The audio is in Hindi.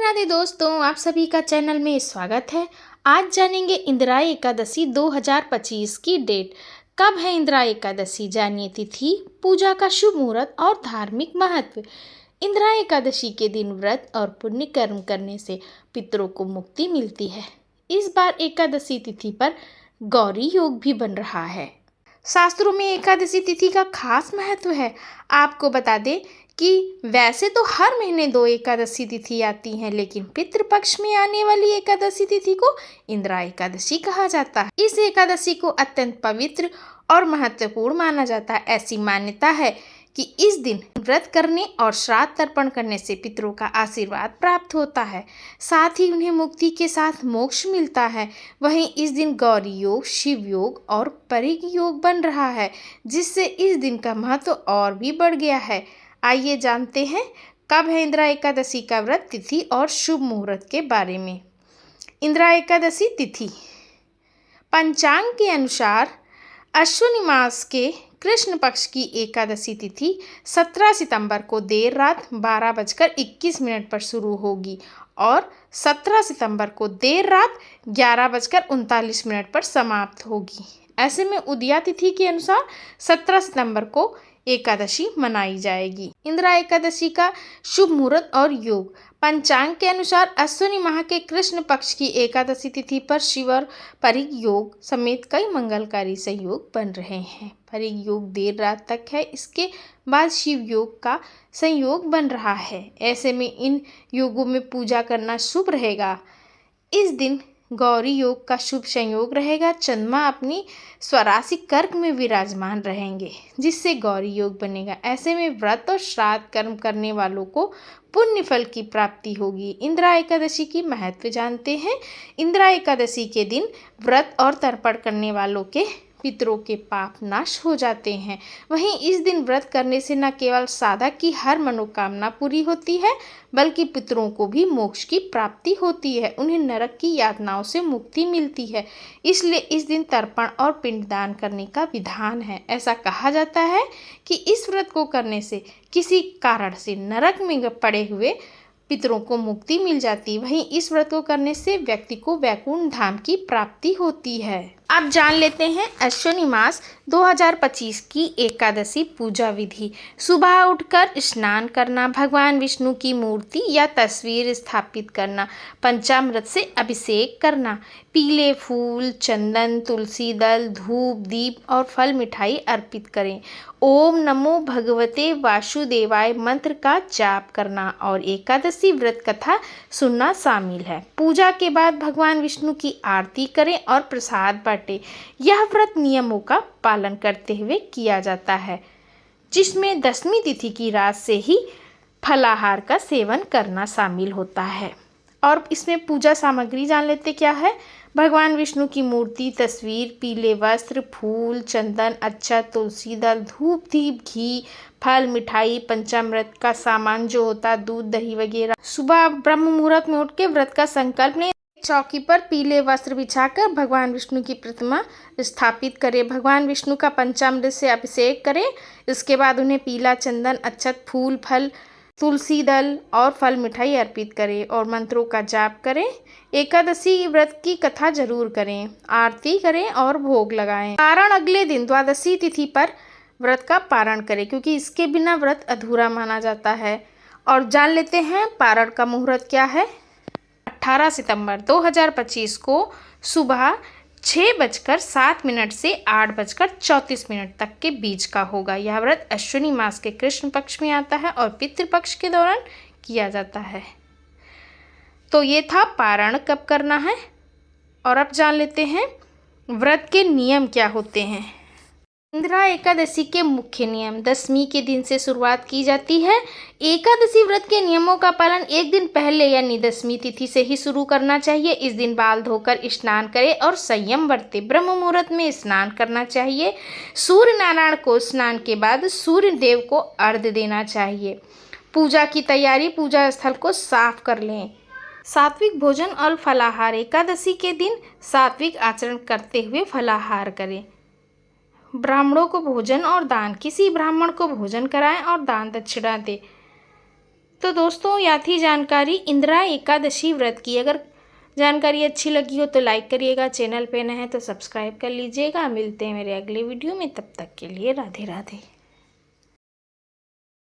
राधे दोस्तों, आप सभी का चैनल में स्वागत है। आज जानेंगे इंदिराई एकादशी 2025 की डेट। कब है इंदिराई एकादशी, जानिए तिथि, पूजा का शुभ मुहूर्त और धार्मिक महत्व। इंदिराई एकादशी के दिन व्रत और पुण्य कर्म करने से पितरों को मुक्ति मिलती है। इस बार एकादशी तिथि पर गौरी योग भी बन रहा है। शास्त्रों में एकादशी तिथि का खास महत्व है। आपको बता दें कि वैसे तो हर महीने 2 एकादशी तिथि आती हैं, लेकिन पितृपक्ष में आने वाली एकादशी तिथि को इंदिरा एकादशी कहा जाता है। इस एकादशी को अत्यंत पवित्र और महत्वपूर्ण माना जाता है। ऐसी मान्यता है कि इस दिन व्रत करने और श्राद्ध तर्पण करने से पितरों का आशीर्वाद प्राप्त होता है, साथ ही उन्हें मुक्ति के साथ मोक्ष मिलता है। वहीं इस दिन गौरी योग, शिव योग और परिग योग बन रहा है, जिससे इस दिन का महत्व और भी बढ़ गया है। आइए जानते हैं कब है इंदिरा एकादशी का व्रत, तिथि और शुभ मुहूर्त के बारे में। इंदिरा एकादशी तिथि पंचांग के अनुसार अश्विनी मास के कृष्ण पक्ष की एकादशी तिथि 17 सितंबर को देर रात 12:21 पर शुरू होगी और 17 सितंबर को देर रात 11:39 पर समाप्त होगी। ऐसे में उदया तिथि के अनुसार 17 सितंबर को एकादशी मनाई जाएगी। इंदिरा एकादशी का शुभ मुहूर्त और योग पंचांग के अनुसार अश्विनी माह के कृष्ण पक्ष की एकादशी तिथि पर शिव और परिग योग समेत कई मंगलकारी संयोग बन रहे हैं। परिग योग देर रात तक है, इसके बाद शिव योग का संयोग बन रहा है। ऐसे में इन योगों में पूजा करना शुभ रहेगा। इस दिन गौरी योग का शुभ संयोग रहेगा। चंद्रमा अपनी स्वराशि कर्क में विराजमान रहेंगे, जिससे गौरी योग बनेगा। ऐसे में व्रत और श्राद्ध कर्म करने वालों को पुण्य फल की प्राप्ति होगी। इंदिरा एकादशी की महत्व जानते हैं। इंदिरा एकादशी के दिन व्रत और तर्पण करने वालों के पितरों के पाप नाश हो जाते हैं। वहीं इस दिन व्रत करने से न केवल साधक की हर मनोकामना पूरी होती है, बल्कि पितरों को भी मोक्ष की प्राप्ति होती है। उन्हें नरक की यातनाओं से मुक्ति मिलती है। इसलिए इस दिन तर्पण और पिंडदान करने का विधान है। ऐसा कहा जाता है कि इस व्रत को करने से किसी कारण से नरक में पड़े हुए पितरों को मुक्ति मिल जाती। वहीं इस व्रत को करने से व्यक्ति को वैकुंठ धाम की प्राप्ति होती है। अब जान लेते हैं अश्विनी मास 2025 की एकादशी पूजा विधि। सुबह उठकर स्नान करना, भगवान विष्णु की मूर्ति या तस्वीर स्थापित करना, पंचामृत से अभिषेक करना, पीले फूल, चंदन, तुलसी दल, धूप, दीप और फल मिठाई अर्पित करें। ओम नमो भगवते वासुदेवाय मंत्र का जाप करना और एकादशी व्रत कथा सुनना शामिल है। पूजा के बाद भगवान विष्णु की आरती करें और प्रसाद बांटें। यह व्रत नियमों का पालन करते हुए किया जाता है, जिसमें दशमी तिथि की रात से ही फलाहार का सेवन करना शामिल होता है। और इसमें पूजा सामग्री जान लेते क्या है। भगवान विष्णु की मूर्ति, तस्वीर, पीले वस्त्र, फूल, चंदन, अक्षत, तुलसी दल, धूप, दीप, घी, फल, मिठाई, पंचामृत का सामान जो होता है, दूध, दही वगैरह। सुबह ब्रह्म मुहूर्त में उठ के व्रत का संकल्प लें। चौकी पर पीले वस्त्र बिछाकर भगवान विष्णु की प्रतिमा स्थापित करें। भगवान विष्णु का पंचामृत से अभिषेक करें। इसके बाद उन्हें पीला चंदन, अक्षत, फूल, फल, तुलसी दल और फल मिठाई अर्पित करें और मंत्रों का जाप करें। एकादशी व्रत की कथा जरूर करें, आरती करें और भोग लगाएं। पारण अगले दिन द्वादशी तिथि पर व्रत का पारण करें, क्योंकि इसके बिना व्रत अधूरा माना जाता है। और जान लेते हैं पारण का मुहूर्त क्या है। 18 सितंबर 2025 को सुबह 6:07 से 8:34 तक के बीच का होगा। यह व्रत अश्विनी मास के कृष्ण पक्ष में आता है और पितृपक्ष के दौरान किया जाता है। तो ये था पारण कब करना है। और अब जान लेते हैं व्रत के नियम क्या होते हैं। इंदिरा एकादशी के मुख्य नियम। दशमी के दिन से शुरुआत की जाती है। एकादशी व्रत के नियमों का पालन एक दिन पहले यानी दशमी तिथि से ही शुरू करना चाहिए। इस दिन बाल धोकर स्नान करें और संयम बरतें। ब्रह्म मुहूर्त में स्नान करना चाहिए। सूर्य नारायण को स्नान के बाद सूर्य देव को अर्घ्य देना चाहिए। पूजा की तैयारी, पूजा स्थल को साफ कर लें। सात्विक भोजन और फलाहार। एकादशी के दिन सात्विक आचरण करते हुए फलाहार करें। ब्राह्मणों को भोजन और दान। किसी ब्राह्मण को भोजन कराएं और दान दक्षिणा दें। तो दोस्तों यह थी जानकारी इंदिरा एकादशी व्रत की। अगर जानकारी अच्छी लगी हो तो लाइक करिएगा, चैनल पे नए हैं तो सब्सक्राइब कर लीजिएगा। मिलते हैं मेरे अगले वीडियो में, तब तक के लिए राधे राधे।